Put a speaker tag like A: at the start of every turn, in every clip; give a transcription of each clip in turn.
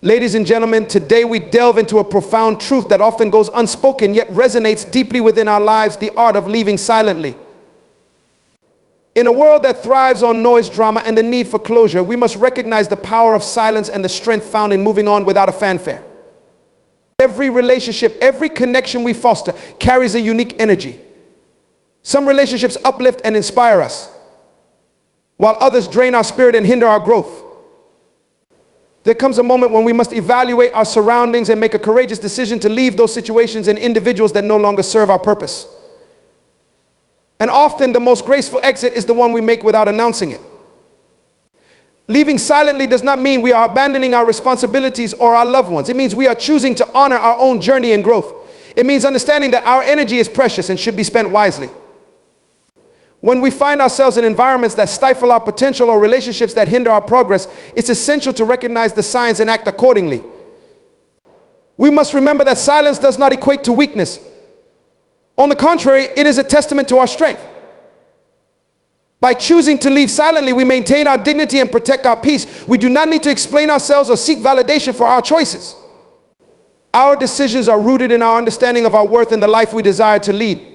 A: Ladies and gentlemen, today we delve into a profound truth that often goes unspoken yet resonates deeply within our lives: the art of leaving silently. In a world that thrives on noise, drama, and the need for closure, we must recognize the power of silence and the strength found in moving on without a fanfare. Every relationship, every connection we foster carries a unique energy. Some relationships uplift and inspire us, while others drain our spirit and hinder our growth. There comes a moment when we must evaluate our surroundings and make a courageous decision to leave those situations and individuals that no longer serve our purpose. And often the most graceful exit is the one we make without announcing it. Leaving silently does not mean we are abandoning our responsibilities or our loved ones. It means we are choosing to honor our own journey and growth. It means understanding that our energy is precious and should be spent wisely. When we find ourselves in environments that stifle our potential or relationships that hinder our progress, it's essential to recognize the signs and act accordingly. We must remember that silence does not equate to weakness. On the contrary, it is a testament to our strength. By choosing to leave silently, we maintain our dignity and protect our peace. We do not need to explain ourselves or seek validation for our choices. Our decisions are rooted in our understanding of our worth and the life we desire to lead.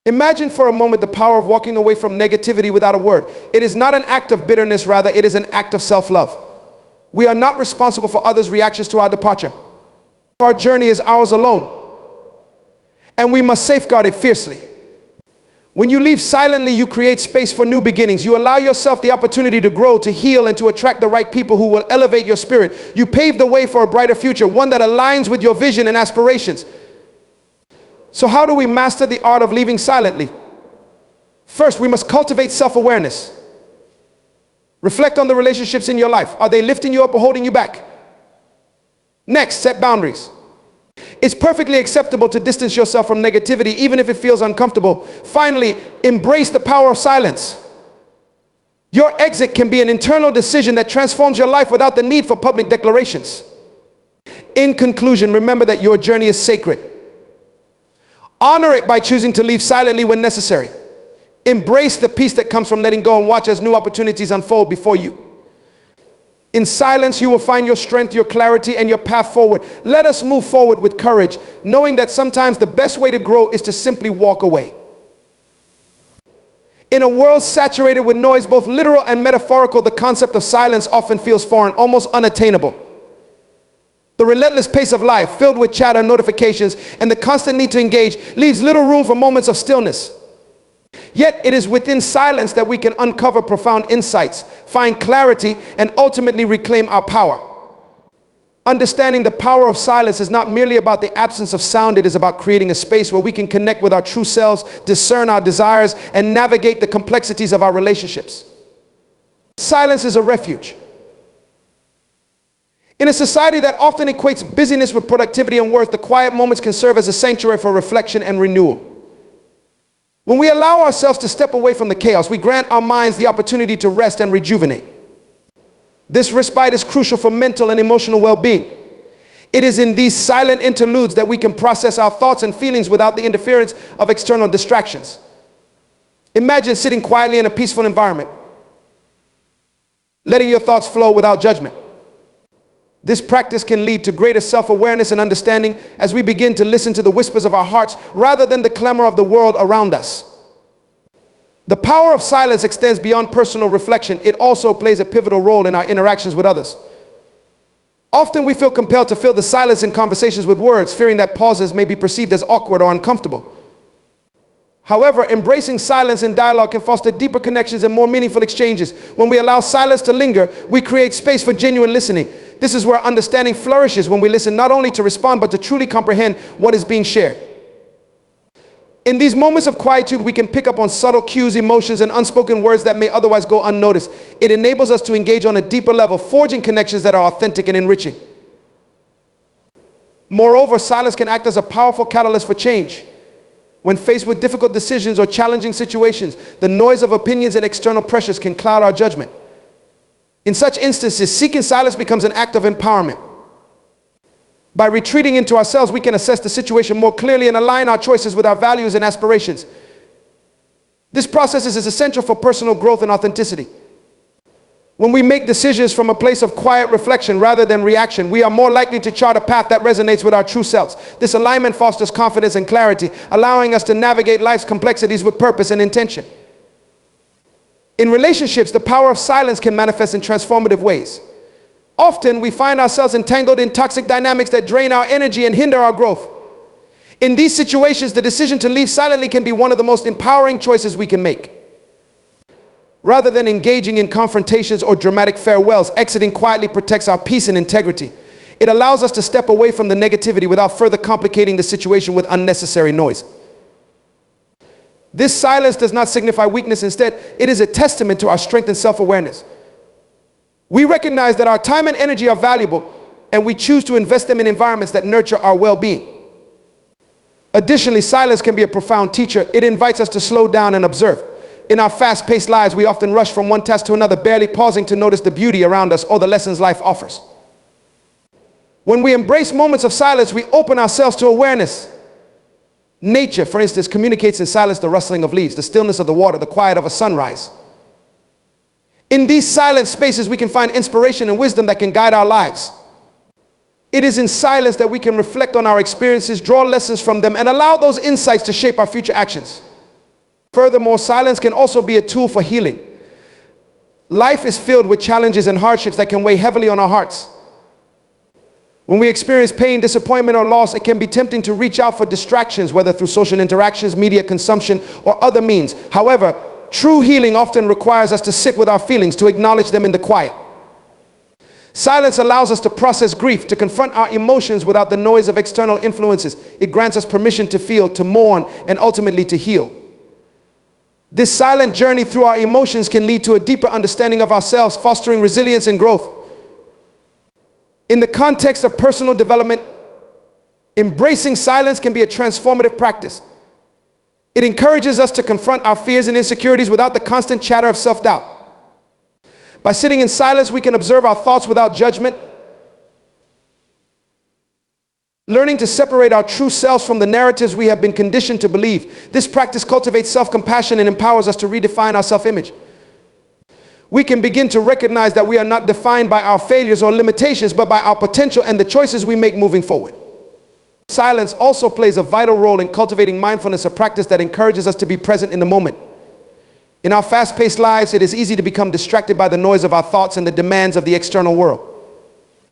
A: Imagine for a moment the power of walking away from negativity without a word. It is not an act of bitterness, rather it is an act of self-love. We are not responsible for others' reactions to our departure. Our journey is ours alone, and we must safeguard it fiercely. When you leave silently, you create space for new beginnings. You allow yourself the opportunity to grow, to heal, and to attract the right people who will elevate your spirit. You pave the way for a brighter future, one that aligns with your vision and aspirations. So how do we master the art of leaving silently? First, we must cultivate self-awareness. Reflect on the relationships in your life. Are they lifting you up or holding you back? Next, set boundaries. It's perfectly acceptable to distance yourself from negativity, even if it feels uncomfortable. Finally, embrace the power of silence. Your exit can be an internal decision that transforms your life without the need for public declarations. In conclusion, remember that your journey is sacred. Honor it by choosing to leave silently when necessary. Embrace the peace that comes from letting go and watch as new opportunities unfold before you. In silence, you will find your strength, your clarity, and your path forward. Let us move forward with courage, knowing that sometimes the best way to grow is to simply walk away. In a world saturated with noise, both literal and metaphorical, the concept of silence often feels foreign, almost unattainable. The relentless pace of life, filled with chatter, notifications, and the constant need to engage, leaves little room for moments of stillness. Yet it is within silence that we can uncover profound insights, find clarity, and ultimately reclaim our power. Understanding the power of silence is not merely about the absence of sound. It is about creating a space where we can connect with our true selves, discern our desires, and navigate the complexities of our relationships. Silence is a refuge. In a society that often equates busyness with productivity and worth, the quiet moments can serve as a sanctuary for reflection and renewal. When we allow ourselves to step away from the chaos, we grant our minds the opportunity to rest and rejuvenate. This respite is crucial for mental and emotional well-being. It is in these silent interludes that we can process our thoughts and feelings without the interference of external distractions. Imagine sitting quietly in a peaceful environment, letting your thoughts flow without judgment. This practice can lead to greater self-awareness and understanding as we begin to listen to the whispers of our hearts rather than the clamor of the world around us. The power of silence extends beyond personal reflection. It also plays a pivotal role in our interactions with others. Often we feel compelled to fill the silence in conversations with words, fearing that pauses may be perceived as awkward or uncomfortable. However, embracing silence in dialogue can foster deeper connections and more meaningful exchanges. When we allow silence to linger, we create space for genuine listening. This is where understanding flourishes, when we listen not only to respond, but to truly comprehend what is being shared. In these moments of quietude, we can pick up on subtle cues, emotions, and unspoken words that may otherwise go unnoticed. It enables us to engage on a deeper level, forging connections that are authentic and enriching. Moreover, silence can act as a powerful catalyst for change. When faced with difficult decisions or challenging situations, the noise of opinions and external pressures can cloud our judgment. In such instances, seeking silence becomes an act of empowerment. By retreating into ourselves, we can assess the situation more clearly and align our choices with our values and aspirations. This process is essential for personal growth and authenticity. When we make decisions from a place of quiet reflection rather than reaction, we are more likely to chart a path that resonates with our true selves. This alignment fosters confidence and clarity, allowing us to navigate life's complexities with purpose and intention. In relationships, the power of silence can manifest in transformative ways. Often, we find ourselves entangled in toxic dynamics that drain our energy and hinder our growth. In these situations, the decision to leave silently can be one of the most empowering choices we can make. Rather than engaging in confrontations or dramatic farewells, exiting quietly protects our peace and integrity. It allows us to step away from the negativity without further complicating the situation with unnecessary noise. This silence does not signify weakness. Instead, it is a testament to our strength and self-awareness. We recognize that our time and energy are valuable, and we choose to invest them in environments that nurture our well-being. Additionally, silence can be a profound teacher. It invites us to slow down and observe. In our fast-paced lives, we often rush from one task to another, barely pausing to notice the beauty around us or the lessons life offers. When we embrace moments of silence, we open ourselves to awareness. Nature, for instance, communicates in silence: the rustling of leaves, the stillness of the water, the quiet of a sunrise. In these silent spaces, we can find inspiration and wisdom that can guide our lives. It is in silence that we can reflect on our experiences, draw lessons from them, and allow those insights to shape our future actions. Furthermore, silence can also be a tool for healing. Life is filled with challenges and hardships that can weigh heavily on our hearts. When we experience pain, disappointment, or loss, it can be tempting to reach out for distractions, whether through social interactions, media consumption, or other means. However, true healing often requires us to sit with our feelings, to acknowledge them in the quiet. Silence allows us to process grief, to confront our emotions without the noise of external influences. It grants us permission to feel, to mourn, and ultimately to heal. This silent journey through our emotions can lead to a deeper understanding of ourselves, fostering resilience and growth. In the context of personal development, embracing silence can be a transformative practice. It encourages us to confront our fears and insecurities without the constant chatter of self-doubt. By sitting in silence, we can observe our thoughts without judgment, learning to separate our true selves from the narratives we have been conditioned to believe. This practice cultivates self-compassion and empowers us to redefine our self-image. We can begin to recognize that we are not defined by our failures or limitations, but by our potential and the choices we make moving forward. Silence also plays a vital role in cultivating mindfulness, a practice that encourages us to be present in the moment. In our fast-paced lives, it is easy to become distracted by the noise of our thoughts and the demands of the external world.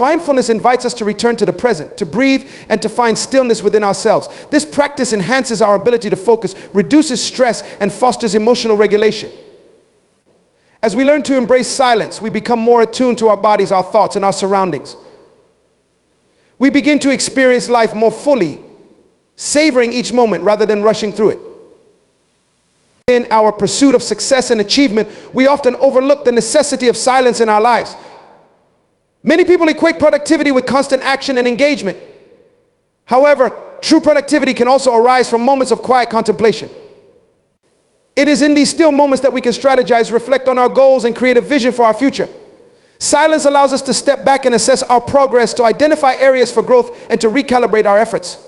A: Mindfulness invites us to return to the present, to breathe, and to find stillness within ourselves. This practice enhances our ability to focus, reduces stress, and fosters emotional regulation. As we learn to embrace silence, we become more attuned to our bodies, our thoughts, and our surroundings. We begin to experience life more fully, savoring each moment rather than rushing through it. In our pursuit of success and achievement, we often overlook the necessity of silence in our lives. Many people equate productivity with constant action and engagement. However, true productivity can also arise from moments of quiet contemplation. It is in these still moments that we can strategize, reflect on our goals, and create a vision for our future. Silence allows us to step back and assess our progress, to identify areas for growth, and to recalibrate our efforts.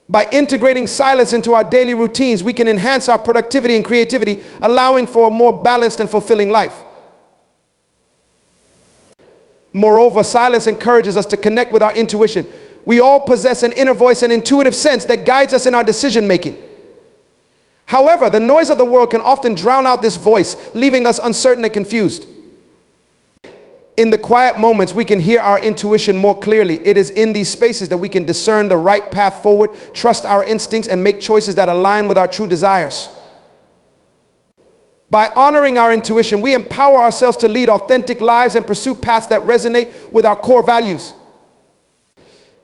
A: By integrating silence into our daily routines, we can enhance our productivity and creativity, allowing for a more balanced and fulfilling life. Moreover, silence encourages us to connect with our intuition. We all possess an inner voice and intuitive sense that guides us in our decision making. However, the noise of the world can often drown out this voice, leaving us uncertain and confused. In the quiet moments, we can hear our intuition more clearly. It is in these spaces that we can discern the right path forward, trust our instincts, and make choices that align with our true desires. By honoring our intuition, we empower ourselves to lead authentic lives and pursue paths that resonate with our core values.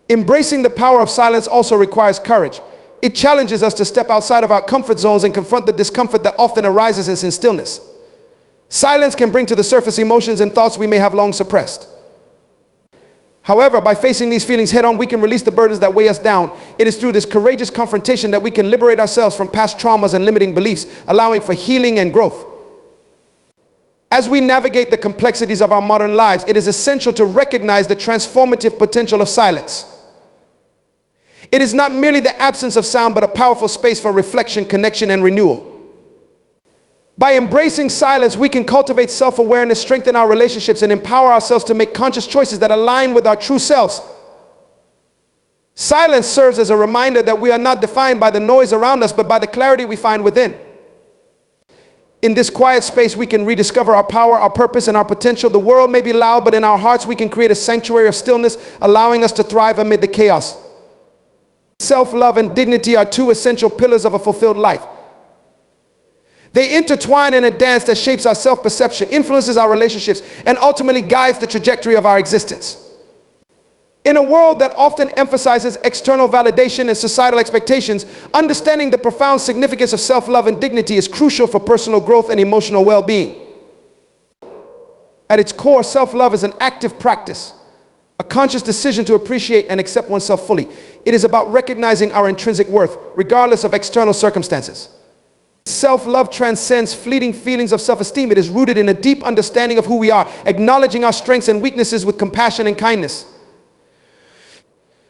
A: Embracing the power of silence also requires courage. It challenges us to step outside of our comfort zones and confront the discomfort that often arises in stillness. Silence can bring to the surface emotions and thoughts we may have long suppressed. However, by facing these feelings head on, we can release the burdens that weigh us down. It is through this courageous confrontation that we can liberate ourselves from past traumas and limiting beliefs, allowing for healing and growth. As we navigate the complexities of our modern lives, it is essential to recognize the transformative potential of silence. It is not merely the absence of sound, but a powerful space for reflection, connection, and renewal. By embracing silence, we can cultivate self-awareness, strengthen our relationships, and empower ourselves to make conscious choices that align with our true selves. Silence serves as a reminder that we are not defined by the noise around us, but by the clarity we find within. In this quiet space, we can rediscover our power, our purpose, and our potential. The world may be loud, but in our hearts, we can create a sanctuary of stillness, allowing us to thrive amid the chaos. Self-love and dignity are two essential pillars of a fulfilled life. They intertwine in a dance that shapes our self-perception, influences our relationships, and ultimately guides the trajectory of our existence. In a world that often emphasizes external validation and societal expectations, understanding the profound significance of self-love and dignity is crucial for personal growth and emotional well-being. At its core, self-love is an active practice, a conscious decision to appreciate and accept oneself fully. It is about recognizing our intrinsic worth, regardless of external circumstances. Self-love transcends fleeting feelings of self-esteem. It is rooted in a deep understanding of who we are, acknowledging our strengths and weaknesses with compassion and kindness.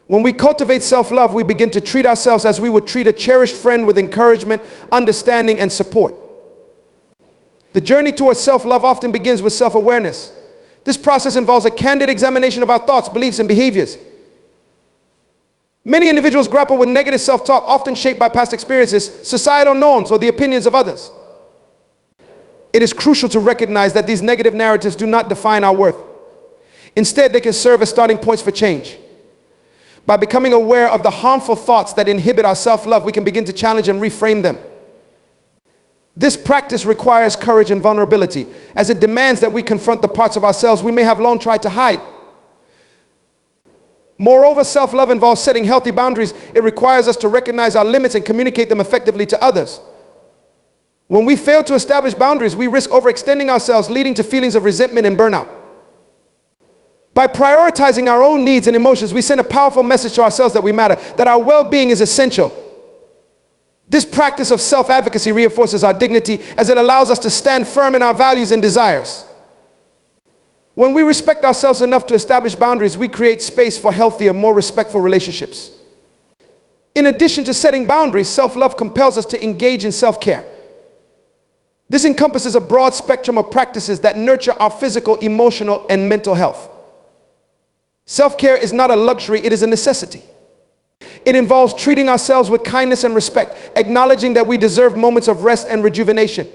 A: When we cultivate self-love, we begin to treat ourselves as we would treat a cherished friend, with encouragement, understanding, and support. The journey towards self-love often begins with self-awareness. This process involves a candid examination of our thoughts, beliefs, and behaviors. Many individuals grapple with negative self-talk, often shaped by past experiences, societal norms, or the opinions of others. It is crucial to recognize that these negative narratives do not define our worth. Instead, they can serve as starting points for change. By becoming aware of the harmful thoughts that inhibit our self-love, we can begin to challenge and reframe them. This practice requires courage and vulnerability, as it demands that we confront the parts of ourselves we may have long tried to hide. Moreover, self-love involves setting healthy boundaries. It requires us to recognize our limits and communicate them effectively to others. When we fail to establish boundaries, we risk overextending ourselves, leading to feelings of resentment and burnout. By prioritizing our own needs and emotions, we send a powerful message to ourselves that we matter, that our well-being is essential. This practice of self-advocacy reinforces our dignity, as it allows us to stand firm in our values and desires. When we respect ourselves enough to establish boundaries, we create space for healthier, more respectful relationships. In addition to setting boundaries, self-love compels us to engage in self-care. This encompasses a broad spectrum of practices that nurture our physical, emotional, and mental health. Self-care is not a luxury, it is a necessity. It involves treating ourselves with kindness and respect, acknowledging that we deserve moments of rest and rejuvenation.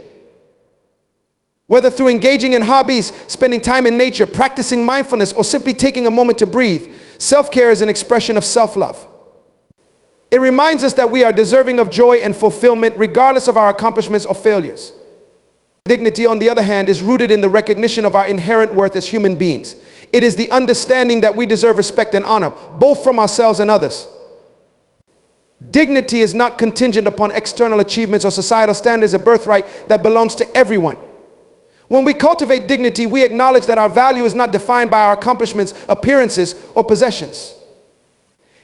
A: Whether through engaging in hobbies, spending time in nature, practicing mindfulness, or simply taking a moment to breathe, self-care is an expression of self-love. It reminds us that we are deserving of joy and fulfillment regardless of our accomplishments or failures. Dignity, on the other hand, is rooted in the recognition of our inherent worth as human beings. It is the understanding that we deserve respect and honor, both from ourselves and others. Dignity is not contingent upon external achievements or societal standards, a birthright that belongs to everyone. When we cultivate dignity, we acknowledge that our value is not defined by our accomplishments, appearances, or possessions.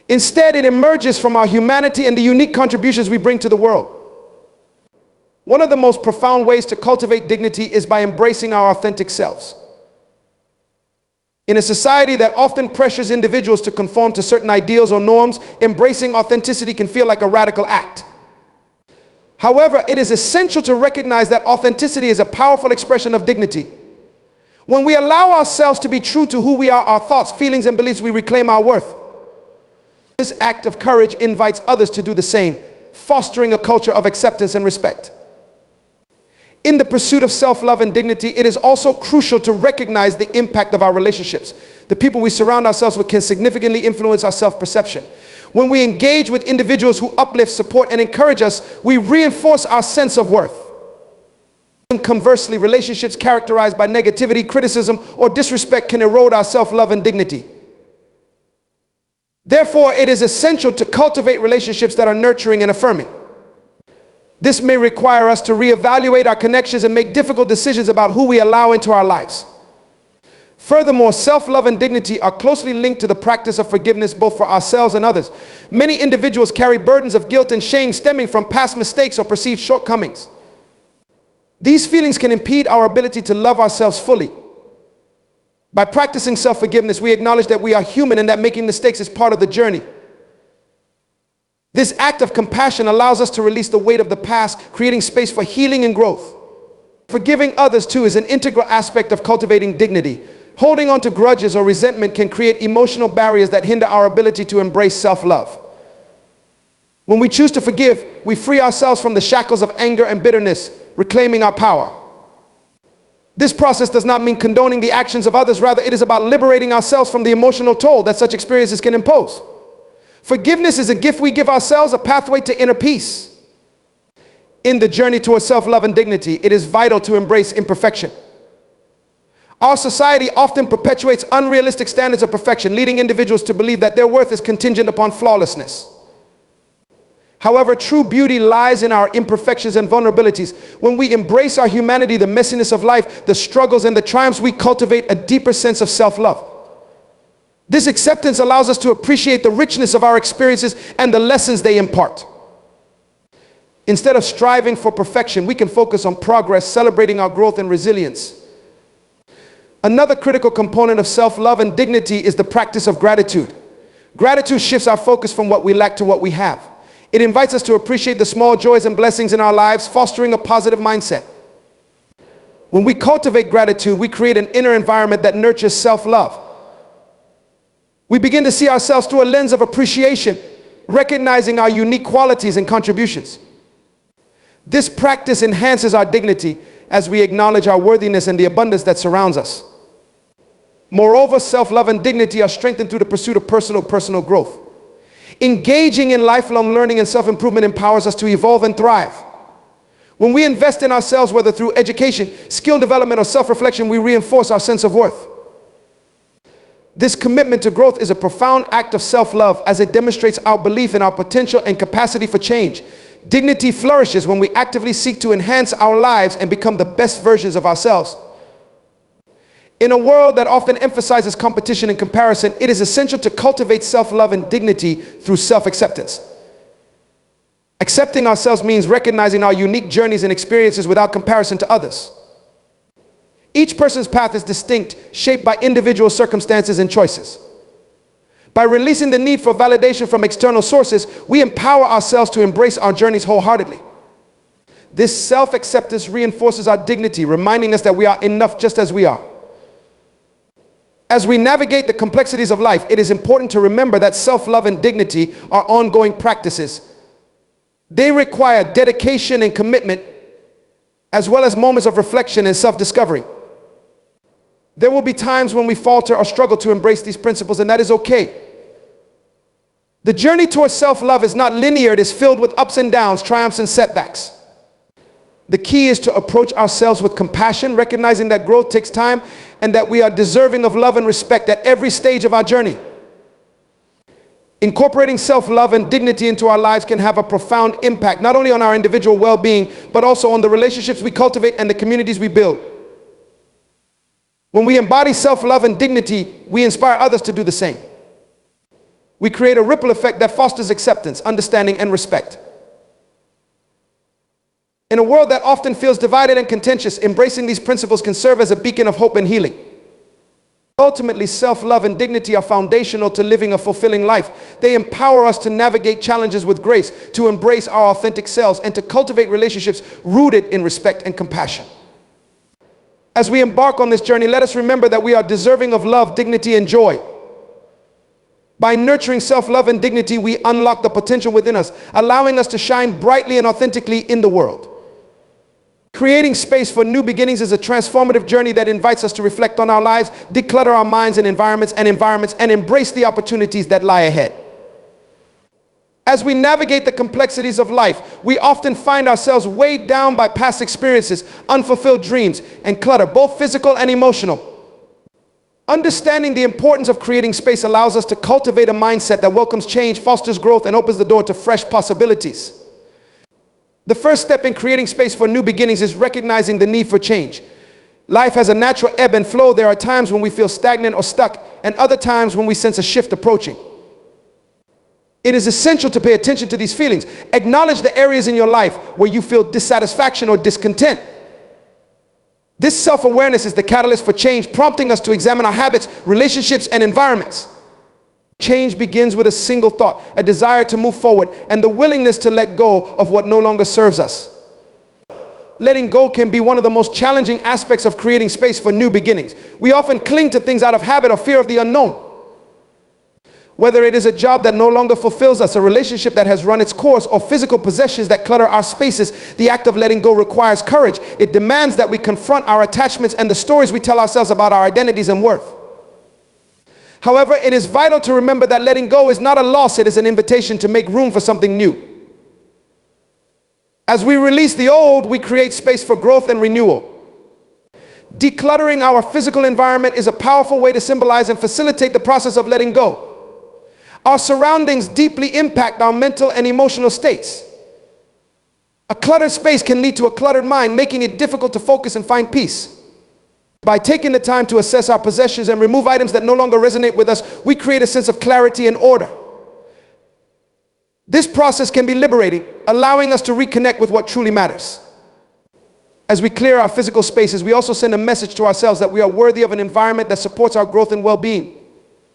A: Instead, it emerges from our humanity and the unique contributions we bring to the world. One of the most profound ways to cultivate dignity is by embracing our authentic selves. In a society that often pressures individuals to conform to certain ideals or norms, embracing authenticity can feel like a radical act. However, it is essential to recognize that authenticity is a powerful expression of dignity. When we allow ourselves to be true to who we are, our thoughts, feelings, and beliefs, we reclaim our worth. This act of courage invites others to do the same, fostering a culture of acceptance and respect. In the pursuit of self-love and dignity, it is also crucial to recognize the impact of our relationships. The people we surround ourselves with can significantly influence our self-perception. When we engage with individuals who uplift, support, and encourage us, we reinforce our sense of worth. And conversely, relationships characterized by negativity, criticism, or disrespect can erode our self-love and dignity. Therefore, it is essential to cultivate relationships that are nurturing and affirming. This may require us to reevaluate our connections and make difficult decisions about who we allow into our lives. Furthermore, self-love and dignity are closely linked to the practice of forgiveness, both for ourselves and others. Many individuals carry burdens of guilt and shame stemming from past mistakes or perceived shortcomings. These feelings can impede our ability to love ourselves fully. By practicing self-forgiveness, we acknowledge that we are human and that making mistakes is part of the journey. This act of compassion allows us to release the weight of the past, creating space for healing and growth. Forgiving others too is an integral aspect of cultivating dignity. Holding on to grudges or resentment can create emotional barriers that hinder our ability to embrace self-love. When we choose to forgive, we free ourselves from the shackles of anger and bitterness, reclaiming our power. This process does not mean condoning the actions of others. Rather, it is about liberating ourselves from the emotional toll that such experiences can impose. Forgiveness is a gift we give ourselves, a pathway to inner peace. In the journey towards self-love and dignity, it is vital to embrace imperfection. Our society often perpetuates unrealistic standards of perfection, leading individuals to believe that their worth is contingent upon flawlessness. However, true beauty lies in our imperfections and vulnerabilities. When we embrace our humanity, the messiness of life, the struggles and the triumphs, we cultivate a deeper sense of self-love. This acceptance allows us to appreciate the richness of our experiences and the lessons they impart. Instead of striving for perfection, we can focus on progress, celebrating our growth and resilience. Another critical component of self-love and dignity is the practice of gratitude. Gratitude shifts our focus from what we lack to what we have. It invites us to appreciate the small joys and blessings in our lives, fostering a positive mindset. When we cultivate gratitude, we create an inner environment that nurtures self-love. We begin to see ourselves through a lens of appreciation, recognizing our unique qualities and contributions. This practice enhances our dignity as we acknowledge our worthiness and the abundance that surrounds us. Moreover, self-love and dignity are strengthened through the pursuit of personal growth. Engaging in lifelong learning and self-improvement empowers us to evolve and thrive. When we invest in ourselves, whether through education, skill development, or self-reflection, we reinforce our sense of worth. This commitment to growth is a profound act of self-love as it demonstrates our belief in our potential and capacity for change. Dignity flourishes when we actively seek to enhance our lives and become the best versions of ourselves. In a world that often emphasizes competition and comparison, it is essential to cultivate self-love and dignity through self-acceptance. Accepting ourselves means recognizing our unique journeys and experiences without comparison to others. Each person's path is distinct, shaped by individual circumstances and choices. By releasing the need for validation from external sources, we empower ourselves to embrace our journeys wholeheartedly. This self-acceptance reinforces our dignity, reminding us that we are enough just as we are. As we navigate the complexities of life, it is important to remember that self-love and dignity are ongoing practices. They require dedication and commitment, as well as moments of reflection and self-discovery. There will be times when we falter or struggle to embrace these principles, and that is okay. The journey towards self-love is not linear. It is filled with ups and downs, triumphs and setbacks. The key is to approach ourselves with compassion, recognizing that growth takes time and that we are deserving of love and respect at every stage of our journey. Incorporating self-love and dignity into our lives can have a profound impact, not only on our individual well-being, but also on the relationships we cultivate and the communities we build. When we embody self-love and dignity, we inspire others to do the same. We create a ripple effect that fosters acceptance, understanding, and respect. In a world that often feels divided and contentious, embracing these principles can serve as a beacon of hope and healing. Ultimately, self-love and dignity are foundational to living a fulfilling life. They empower us to navigate challenges with grace, to embrace our authentic selves, and to cultivate relationships rooted in respect and compassion. As we embark on this journey, let us remember that we are deserving of love, dignity, and joy. By nurturing self-love and dignity, we unlock the potential within us, allowing us to shine brightly and authentically in the world. Creating space for new beginnings is a transformative journey that invites us to reflect on our lives, declutter our minds and environments, and embrace the opportunities that lie ahead. As we navigate the complexities of life, we often find ourselves weighed down by past experiences, unfulfilled dreams, and clutter, both physical and emotional. Understanding the importance of creating space allows us to cultivate a mindset that welcomes change, fosters growth, and opens the door to fresh possibilities. The first step in creating space for new beginnings is recognizing the need for change. Life has a natural ebb and flow. There are times when we feel stagnant or stuck, and other times when we sense a shift approaching. It is essential to pay attention to these feelings. Acknowledge the areas in your life where you feel dissatisfaction or discontent. This self-awareness is the catalyst for change, prompting us to examine our habits, relationships, and environments. Change begins with a single thought, a desire to move forward, and the willingness to let go of what no longer serves us. letting go can be one of the most challenging aspects of creating space for new beginnings. We often cling to things out of habit or fear of the unknown. Whether it is a job that no longer fulfills us, a relationship that has run its course, or physical possessions that clutter our spaces, the act of letting go requires courage. It demands that we confront our attachments and the stories we tell ourselves about our identities and worth. However, it is vital to remember that letting go is not a loss, it is an invitation to make room for something new. As we release the old, we create space for growth and renewal. Decluttering our physical environment is a powerful way to symbolize and facilitate the process of letting go. Our surroundings deeply impact our mental and emotional states. A cluttered space can lead to a cluttered mind, making it difficult to focus and find peace. By taking the time to assess our possessions and remove items that no longer resonate with us, we create a sense of clarity and order. This process can be liberating, allowing us to reconnect with what truly matters. As we clear our physical spaces, we also send a message to ourselves that we are worthy of an environment that supports our growth and well-being.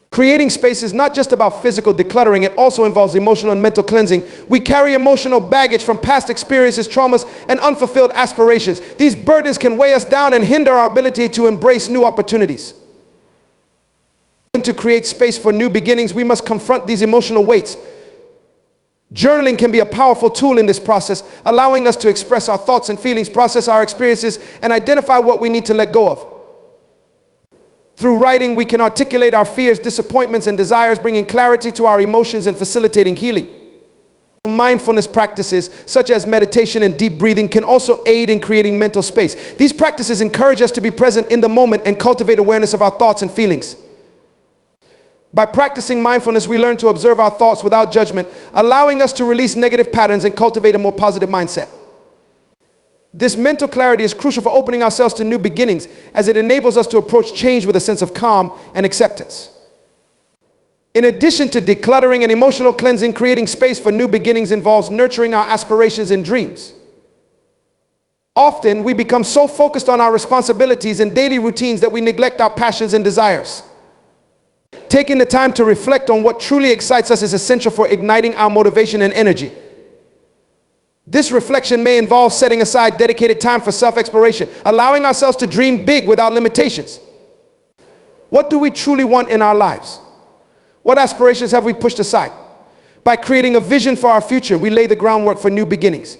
A: Creating space is not just about physical decluttering, it also involves emotional and mental cleansing. We carry emotional baggage from past experiences, traumas, and unfulfilled aspirations. These burdens can weigh us down and hinder our ability to embrace new opportunities. To create space for new beginnings, we must confront these emotional weights. Journaling can be a powerful tool in this process, allowing us to express our thoughts and feelings, process our experiences, and identify what we need to let go of. Through writing, we can articulate our fears, disappointments, and desires, bringing clarity to our emotions and facilitating healing. Mindfulness practices, such as meditation and deep breathing, can also aid in creating mental space. These practices encourage us to be present in the moment and cultivate awareness of our thoughts and feelings. By practicing mindfulness, we learn to observe our thoughts without judgment, allowing us to release negative patterns and cultivate a more positive mindset. This mental clarity is crucial for opening ourselves to new beginnings, as it enables us to approach change with a sense of calm and acceptance. In addition to decluttering and emotional cleansing, creating space for new beginnings involves nurturing our aspirations and dreams. Often, we become so focused on our responsibilities and daily routines that we neglect our passions and desires. Taking the time to reflect on what truly excites us is essential for igniting our motivation and energy. This reflection may involve setting aside dedicated time for self-exploration, allowing ourselves to dream big without limitations. What do we truly want in our lives? What aspirations have we pushed aside? By creating a vision for our future, we lay the groundwork for new beginnings.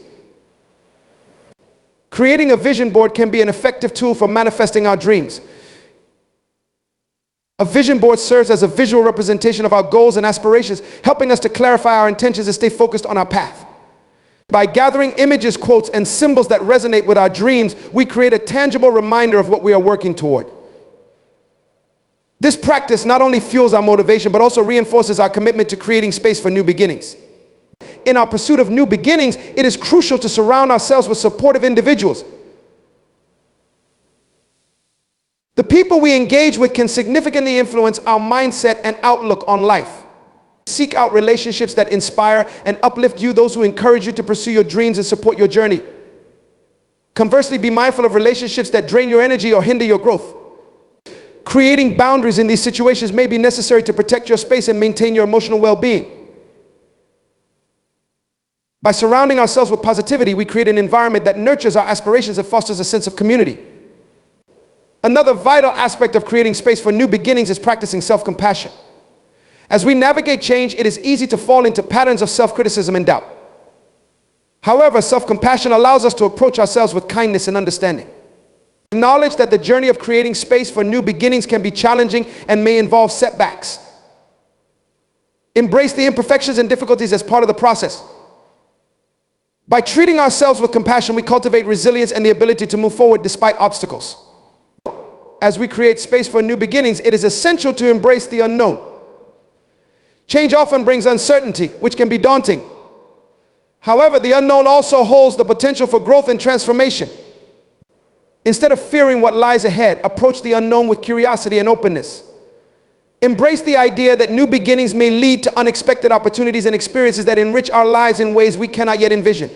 A: Creating a vision board can be an effective tool for manifesting our dreams. A vision board serves as a visual representation of our goals and aspirations, helping us to clarify our intentions and stay focused on our path. By gathering images, quotes, and symbols that resonate with our dreams, we create a tangible reminder of what we are working toward. This practice not only fuels our motivation, but also reinforces our commitment to creating space for new beginnings. In our pursuit of new beginnings, it is crucial to surround ourselves with supportive individuals. The people we engage with can significantly influence our mindset and outlook on life. Seek out relationships that inspire and uplift you, those who encourage you to pursue your dreams and support your journey. Conversely, be mindful of relationships that drain your energy or hinder your growth. Creating boundaries in these situations may be necessary to protect your space and maintain your emotional well-being. By surrounding ourselves with positivity, we create an environment that nurtures our aspirations and fosters a sense of community. Another vital aspect of creating space for new beginnings is practicing self-compassion. As we navigate change, it is easy to fall into patterns of self-criticism and doubt. However, self-compassion allows us to approach ourselves with kindness and understanding. Acknowledge that the journey of creating space for new beginnings can be challenging and may involve setbacks. Embrace the imperfections and difficulties as part of the process. By treating ourselves with compassion, we cultivate resilience and the ability to move forward despite obstacles. As we create space for new beginnings, it is essential to embrace the unknown. Change often brings uncertainty, which can be daunting. However, the unknown also holds the potential for growth and transformation. Instead of fearing what lies ahead, approach the unknown with curiosity and openness. Embrace the idea that new beginnings may lead to unexpected opportunities and experiences that enrich our lives in ways we cannot yet envision.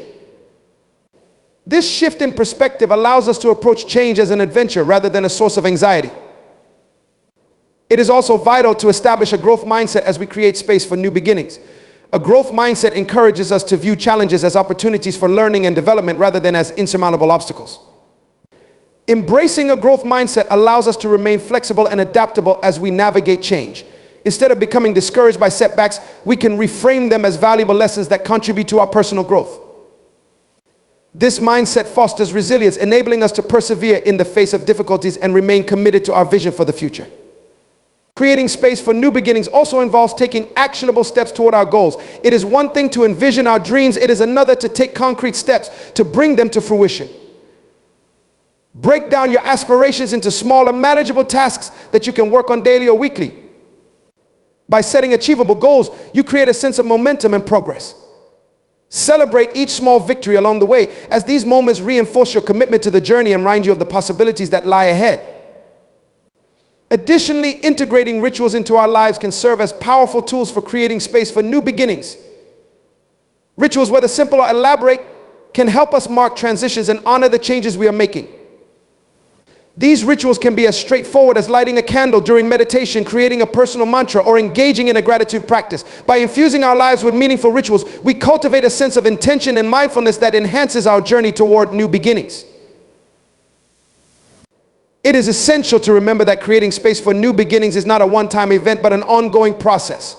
A: This shift in perspective allows us to approach change as an adventure rather than a source of anxiety. It is also vital to establish a growth mindset as we create space for new beginnings. A growth mindset encourages us to view challenges as opportunities for learning and development rather than as insurmountable obstacles. Embracing a growth mindset allows us to remain flexible and adaptable as we navigate change. Instead of becoming discouraged by setbacks, we can reframe them as valuable lessons that contribute to our personal growth. This mindset fosters resilience, enabling us to persevere in the face of difficulties and remain committed to our vision for the future. Creating space for new beginnings also involves taking actionable steps toward our goals. It is one thing to envision our dreams, it is another to take concrete steps to bring them to fruition. Break down your aspirations into smaller, manageable tasks that you can work on daily or weekly. By setting achievable goals, you create a sense of momentum and progress. Celebrate each small victory along the way, as these moments reinforce your commitment to the journey and remind you of the possibilities that lie ahead. Additionally, integrating rituals into our lives can serve as powerful tools for creating space for new beginnings. Rituals, whether simple or elaborate, can help us mark transitions and honor the changes we are making. These rituals can be as straightforward as lighting a candle during meditation, creating a personal mantra, or engaging in a gratitude practice. By infusing our lives with meaningful rituals, we cultivate a sense of intention and mindfulness that enhances our journey toward new beginnings. It is essential to remember that creating space for new beginnings is not a one-time event, but an ongoing process.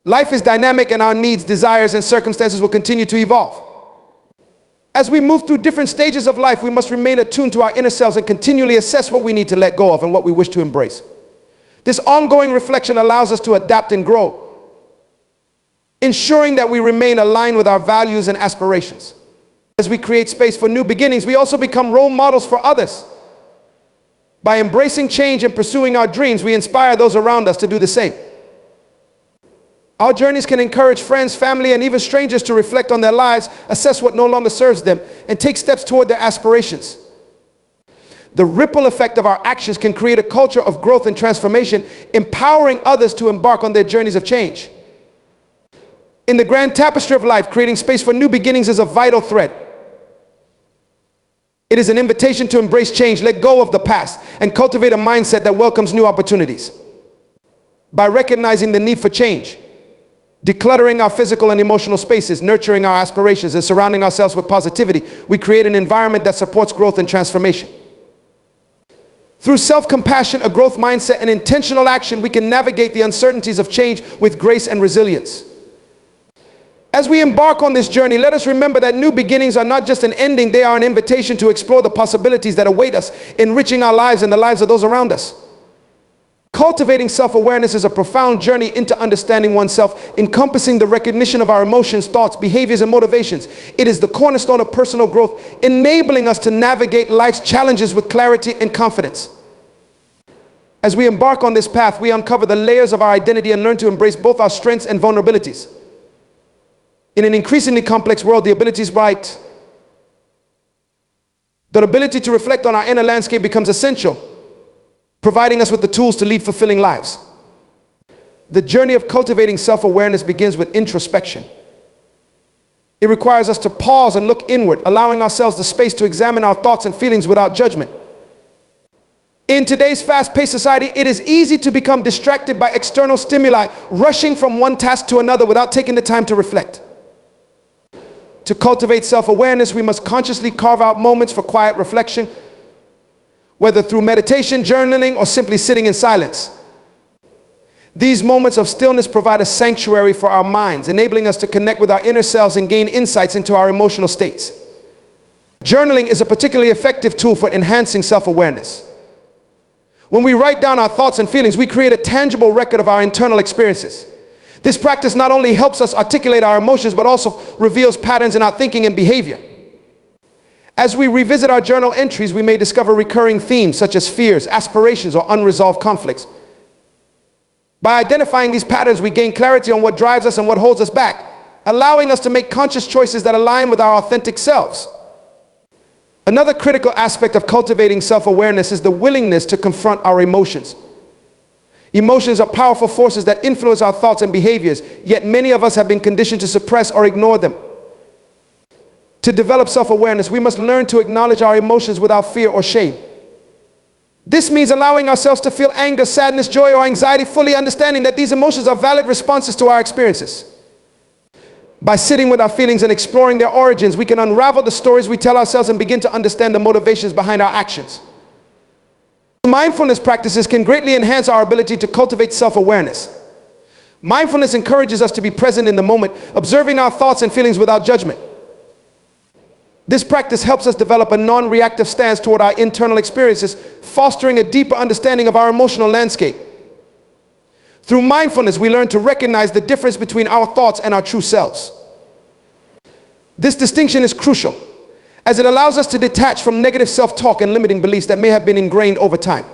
A: Life is dynamic, and our needs, desires, and circumstances will continue to evolve. As we move through different stages of life, we must remain attuned to our inner selves and continually assess what we need to let go of and what we wish to embrace. This ongoing reflection allows us to adapt and grow, ensuring that we remain aligned with our values and aspirations. As we create space for new beginnings, we also become role models for others. By embracing change and pursuing our dreams, we inspire those around us to do the same. Our journeys can encourage friends, family, and even strangers to reflect on their lives, assess what no longer serves them, and take steps toward their aspirations. The ripple effect of our actions can create a culture of growth and transformation, empowering others to embark on their journeys of change. In the grand tapestry of life, creating space for new beginnings is a vital thread. It is an invitation to embrace change, let go of the past, and cultivate a mindset that welcomes new opportunities. By recognizing the need for change, decluttering our physical and emotional spaces, nurturing our aspirations, and surrounding ourselves with positivity, we create an environment that supports growth and transformation. Through self-compassion, a growth mindset, and intentional action, we can navigate the uncertainties of change with grace and resilience. As we embark on this journey, let us remember that new beginnings are not just an ending, they are an invitation to explore the possibilities that await us, enriching our lives and the lives of those around us. Cultivating self-awareness is a profound journey into understanding oneself, encompassing the recognition of our emotions, thoughts, behaviors, and motivations. It is the cornerstone of personal growth, enabling us to navigate life's challenges with clarity and confidence. As we embark on this path, we uncover the layers of our identity and learn to embrace both our strengths and vulnerabilities. In an increasingly complex world, the ability to reflect on our inner landscape becomes essential, providing us with the tools to lead fulfilling lives. The journey of cultivating self-awareness begins with introspection. It requires us to pause and look inward, allowing ourselves the space to examine our thoughts and feelings without judgment. In today's fast-paced society, it is easy to become distracted by external stimuli, rushing from one task to another without taking the time to reflect. To cultivate self-awareness, we must consciously carve out moments for quiet reflection, whether through meditation, journaling, or simply sitting in silence. These moments of stillness provide a sanctuary for our minds, enabling us to connect with our inner selves and gain insights into our emotional states. Journaling is a particularly effective tool for enhancing self-awareness. When we write down our thoughts and feelings, we create a tangible record of our internal experiences. This practice not only helps us articulate our emotions, but also reveals patterns in our thinking and behavior. As we revisit our journal entries, we may discover recurring themes such as fears, aspirations, or unresolved conflicts. By identifying these patterns, we gain clarity on what drives us and what holds us back, allowing us to make conscious choices that align with our authentic selves. Another critical aspect of cultivating self-awareness is the willingness to confront our emotions. Emotions are powerful forces that influence our thoughts and behaviors, yet many of us have been conditioned to suppress or ignore them. To develop self-awareness, we must learn to acknowledge our emotions without fear or shame. This means allowing ourselves to feel anger, sadness, joy, or anxiety, fully understanding that these emotions are valid responses to our experiences. By sitting with our feelings and exploring their origins, we can unravel the stories we tell ourselves and begin to understand the motivations behind our actions. Mindfulness practices can greatly enhance our ability to cultivate self-awareness. Mindfulness encourages us to be present in the moment, observing our thoughts and feelings without judgment. This practice helps us develop a non-reactive stance toward our internal experiences, fostering a deeper understanding of our emotional landscape. Through mindfulness, we learn to recognize the difference between our thoughts and our true selves. This distinction is crucial, as it allows us to detach from negative self-talk and limiting beliefs that may have been ingrained over time.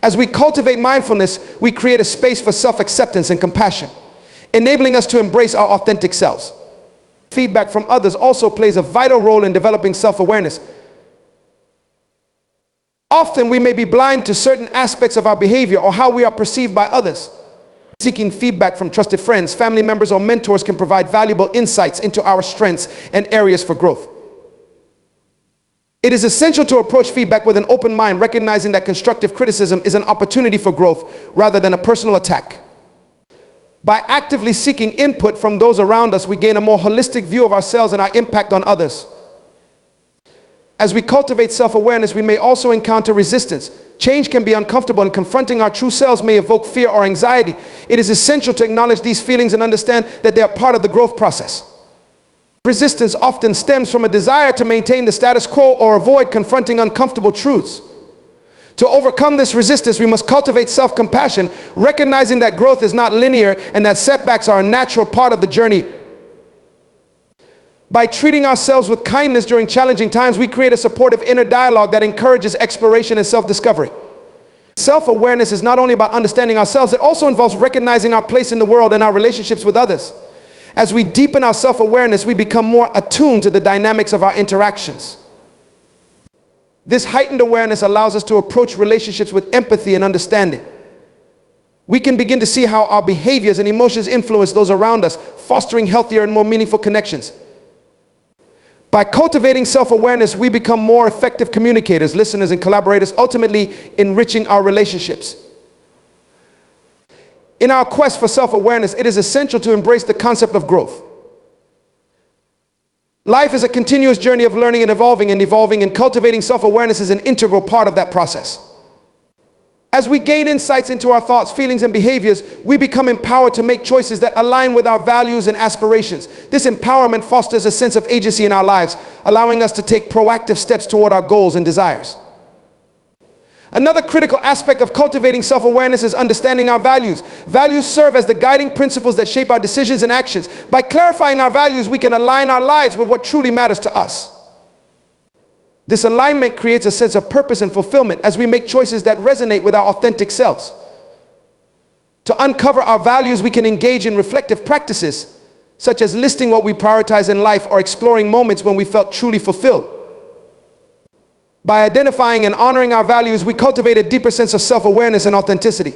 A: As we cultivate mindfulness, we create a space for self-acceptance and compassion, enabling us to embrace our authentic selves. Feedback from others also plays a vital role in developing self-awareness. Often we may be blind to certain aspects of our behavior or how we are perceived by others. Seeking feedback from trusted friends, family members, or mentors can provide valuable insights into our strengths and areas for growth. It is essential to approach feedback with an open mind, recognizing that constructive criticism is an opportunity for growth rather than a personal attack. By actively seeking input from those around us, we gain a more holistic view of ourselves and our impact on others. As we cultivate self-awareness, we may also encounter resistance. Change can be uncomfortable, and confronting our true selves may evoke fear or anxiety. It is essential to acknowledge these feelings and understand that they are part of the growth process. Resistance often stems from a desire to maintain the status quo or avoid confronting uncomfortable truths. To overcome this resistance, we must cultivate self-compassion, recognizing that growth is not linear and that setbacks are a natural part of the journey. By treating ourselves with kindness during challenging times, we create a supportive inner dialogue that encourages exploration and self-discovery. Self-awareness is not only about understanding ourselves, it also involves recognizing our place in the world and our relationships with others. As we deepen our self-awareness, we become more attuned to the dynamics of our interactions. This heightened awareness allows us to approach relationships with empathy and understanding. We can begin to see how our behaviors and emotions influence those around us, fostering healthier and more meaningful connections. By cultivating self-awareness, we become more effective communicators, listeners, and collaborators, ultimately enriching our relationships. In our quest for self-awareness, it is essential to embrace the concept of growth. Life is a continuous journey of learning and evolving, and cultivating self-awareness is an integral part of that process. As we gain insights into our thoughts, feelings, and behaviors, we become empowered to make choices that align with our values and aspirations. This empowerment fosters a sense of agency in our lives, allowing us to take proactive steps toward our goals and desires. Another critical aspect of cultivating self-awareness is understanding our values. Values serve as the guiding principles that shape our decisions and actions. By clarifying our values, we can align our lives with what truly matters to us. This alignment creates a sense of purpose and fulfillment as we make choices that resonate with our authentic selves. To uncover our values, we can engage in reflective practices, such as listing what we prioritize in life or exploring moments when we felt truly fulfilled. By identifying and honoring our values, we cultivate a deeper sense of self-awareness and authenticity.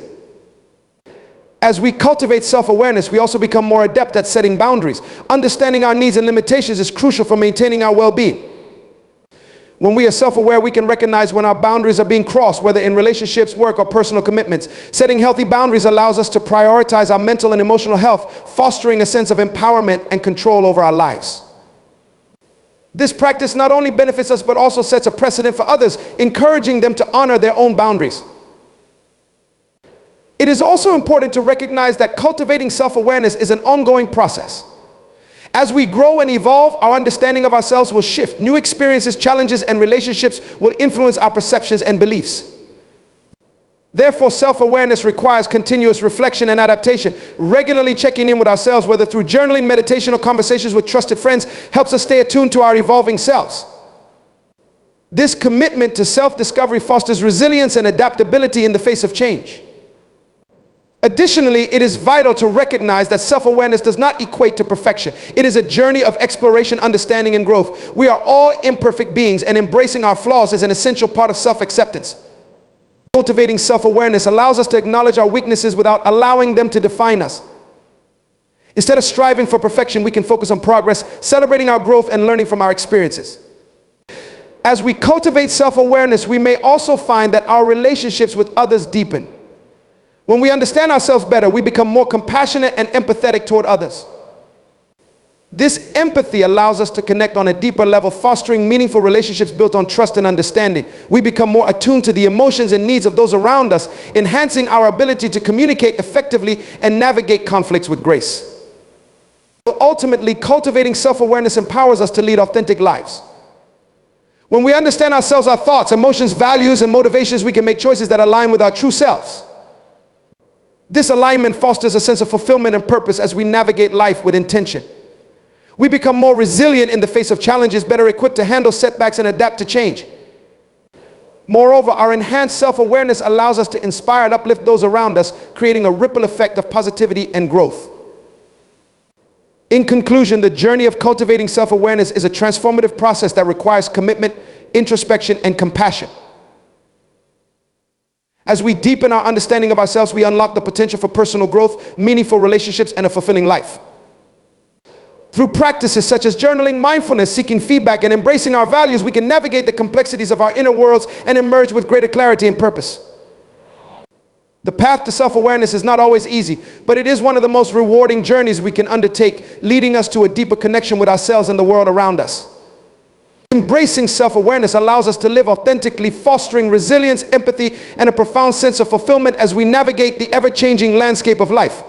A: As we cultivate self-awareness, we also become more adept at setting boundaries. Understanding our needs and limitations is crucial for maintaining our well-being. When we are self-aware, we can recognize when our boundaries are being crossed, whether in relationships, work, or personal commitments. Setting healthy boundaries allows us to prioritize our mental and emotional health, fostering a sense of empowerment and control over our lives. This practice not only benefits us, but also sets a precedent for others, encouraging them to honor their own boundaries. It is also important to recognize that cultivating self-awareness is an ongoing process. As we grow and evolve, our understanding of ourselves will shift. New experiences, challenges, and relationships will influence our perceptions and beliefs. Therefore, self-awareness requires continuous reflection and adaptation. Regularly checking in with ourselves, whether through journaling, meditation, or conversations with trusted friends, helps us stay attuned to our evolving selves. This commitment to self-discovery fosters resilience and adaptability in the face of change. Additionally, it is vital to recognize that self-awareness does not equate to perfection. It is a journey of exploration, understanding, and growth. We are all imperfect beings, and embracing our flaws is an essential part of self-acceptance. Cultivating self-awareness allows us to acknowledge our weaknesses without allowing them to define us. Instead of striving for perfection, we can focus on progress, celebrating our growth, and learning from our experiences. As we cultivate self-awareness, we may also find that our relationships with others deepen. When we understand ourselves better, we become more compassionate and empathetic toward others. This empathy allows us to connect on a deeper level, fostering meaningful relationships built on trust and understanding. We become more attuned to the emotions and needs of those around us, enhancing our ability to communicate effectively and navigate conflicts with grace. Ultimately, cultivating self-awareness empowers us to lead authentic lives. When we understand ourselves, our thoughts, emotions, values, and motivations, we can make choices that align with our true selves. This alignment fosters a sense of fulfillment and purpose as we navigate life with intention. We become more resilient in the face of challenges, better equipped to handle setbacks and adapt to change. Moreover, our enhanced self-awareness allows us to inspire and uplift those around us, creating a ripple effect of positivity and growth. In conclusion, the journey of cultivating self-awareness is a transformative process that requires commitment, introspection, and compassion. As we deepen our understanding of ourselves, we unlock the potential for personal growth, meaningful relationships, and a fulfilling life. Through practices such as journaling, mindfulness, seeking feedback, and embracing our values, we can navigate the complexities of our inner worlds and emerge with greater clarity and purpose. The path to self-awareness is not always easy, but it is one of the most rewarding journeys we can undertake, leading us to a deeper connection with ourselves and the world around us. Embracing self-awareness allows us to live authentically, fostering resilience, empathy, and a profound sense of fulfillment as we navigate the ever-changing landscape of life.